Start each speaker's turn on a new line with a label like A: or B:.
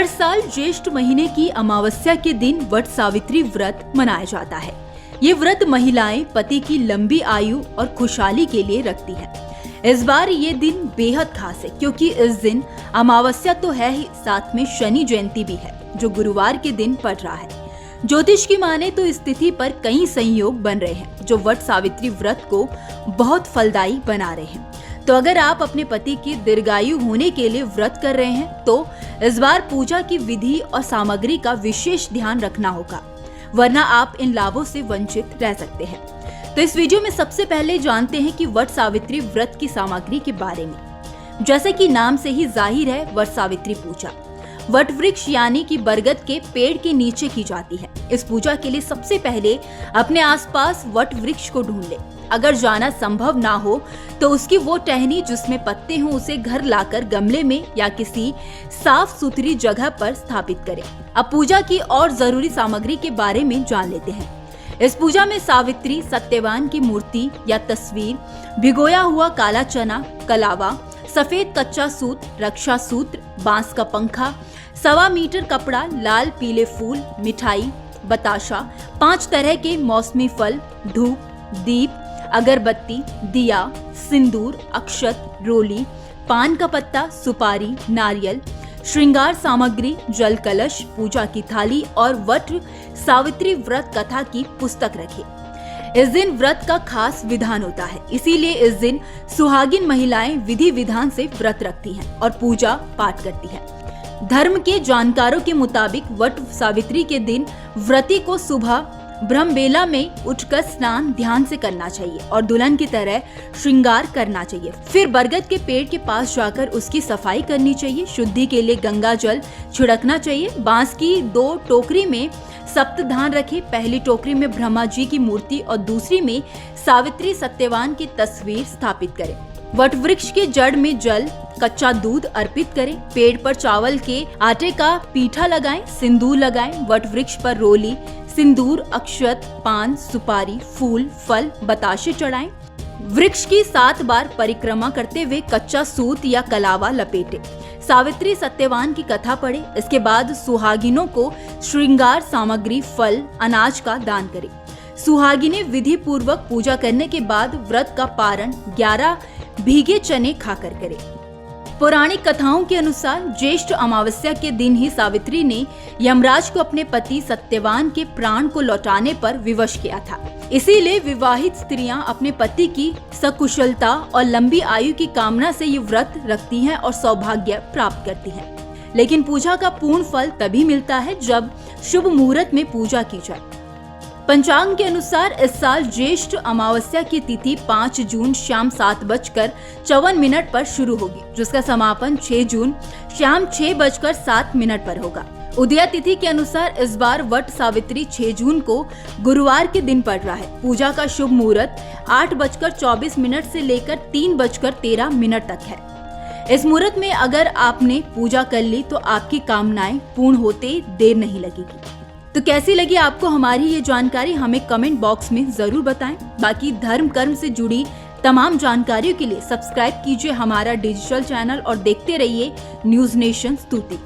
A: साल ज्येष्ठ महीने की अमावस्या के दिन वट सावित्री व्रत मनाया जाता है। ये व्रत महिलाएं पति की लंबी आयु और खुशहाली के लिए रखती है। इस बार ये दिन बेहद खास है क्योंकि इस दिन अमावस्या तो है ही, साथ में शनि जयंती भी है जो गुरुवार के दिन पड़ रहा है। ज्योतिष की माने तो इस तिथि पर कई संयोग बन रहे हैं जो वट सावित्री व्रत को बहुत फलदायी बना रहे हैं। तो अगर आप अपने पति की दीर्घायु होने के लिए व्रत कर रहे हैं तो इस बार पूजा की विधि और सामग्री का विशेष ध्यान रखना होगा, वरना आप इन लाभों से वंचित रह सकते हैं। तो इस वीडियो में सबसे पहले जानते हैं कि वट सावित्री व्रत की सामग्री के बारे में। जैसे कि नाम से ही जाहिर है, वट सावित्री पूजा वट वृक्ष यानी कि बरगद के पेड़ के नीचे की जाती है। इस पूजा के लिए सबसे पहले अपने आसपास वट वृक्ष को ढूंढ ले। अगर जाना संभव ना हो तो उसकी वो टहनी जिसमें पत्ते हों उसे घर लाकर गमले में या किसी साफ सुथरी जगह पर स्थापित करें। अब पूजा की और जरूरी सामग्री के बारे में जान लेते हैं। इस पूजा में सावित्री सत्यवान की मूर्ति या तस्वीर, भिगोया हुआ काला चना, कलावा, सफेद कच्चा सूत, रक्षा सूत्र, बांस का पंखा, 1.25 मीटर कपड़ा, लाल पीले फूल, मिठाई, बताशा, 5 तरह के मौसमी फल, धूप, दीप, अगरबत्ती, दिया, सिंदूर, अक्षत, रोली, पान का पत्ता, सुपारी, नारियल, श्रृंगार सामग्री, जल कलश, पूजा की थाली और वट सावित्री व्रत कथा की पुस्तक रखें। इस दिन व्रत का खास विधान होता है, इसीलिए इस दिन सुहागिन महिलाएं विधि विधान से व्रत रखती हैं और पूजा पाठ करती हैं। धर्म के जानकारों के मुताबिक वट सावित्री के दिन व्रती को सुबह ब्रह्मबेला में उठकर स्नान ध्यान से करना चाहिए और दुल्हन की तरह श्रृंगार करना चाहिए। फिर बरगद के पेड़ के पास जाकर उसकी सफाई करनी चाहिए। शुद्धि के लिए गंगा जल छिड़कना चाहिए। बांस की 2 टोकरी में सप्तधान रखें। पहली टोकरी में ब्रह्मा जी की मूर्ति और दूसरी में सावित्री सत्यवान की तस्वीर स्थापित करें। वट वृक्ष के जड़ में जल, कच्चा दूध अर्पित करें। पेड़ पर चावल के आटे का पीठा लगाएं, सिंदूर लगाएं। वट वृक्ष पर रोली, सिंदूर, अक्षत, पान, सुपारी, फूल, फल, बताशे चढ़ाएं। वृक्ष की 7 बार परिक्रमा करते हुए कच्चा सूत या कलावा लपेटे। सावित्री सत्यवान की कथा पढ़े। इसके बाद सुहागिनों को श्रृंगार सामग्री, फल, अनाज का दान करें। सुहागिनें विधि पूर्वक पूजा करने के बाद व्रत का पारण 11 भीगे चने खाकर करें। पौराणिक कथाओं के अनुसार ज्येष्ठ अमावस्या के दिन ही सावित्री ने यमराज को अपने पति सत्यवान के प्राण को लौटाने पर विवश किया था। इसीलिए विवाहित स्त्रियां अपने पति की सकुशलता और लंबी आयु की कामना से ये व्रत रखती हैं और सौभाग्य प्राप्त करती हैं। लेकिन पूजा का पूर्ण फल तभी मिलता है जब शुभ मुहूर्त में पूजा की जाए। पंचांग के अनुसार इस साल ज्येष्ठ अमावस्या की तिथि 5 जून शाम 7:54 पर शुरू होगी, जिसका समापन 6 जून शाम 6:07 पर होगा। उदया तिथि के अनुसार इस बार वट सावित्री 6 जून को गुरुवार के दिन पड़ रहा है। पूजा का शुभ मुहूर्त 8:24 से लेकर 3:13 तक है। इस मुहूर्त में अगर आपने पूजा कर ली तो आपकी कामनाएं पूर्ण होते देर नहीं लगेगी। तो कैसी लगी आपको हमारी ये जानकारी, हमें कमेंट बॉक्स में जरूर बताएं। बाकी धर्म कर्म से जुड़ी तमाम जानकारियों के लिए सब्सक्राइब कीजिए हमारा डिजिटल चैनल और देखते रहिए न्यूज़ नेशन स्तुति।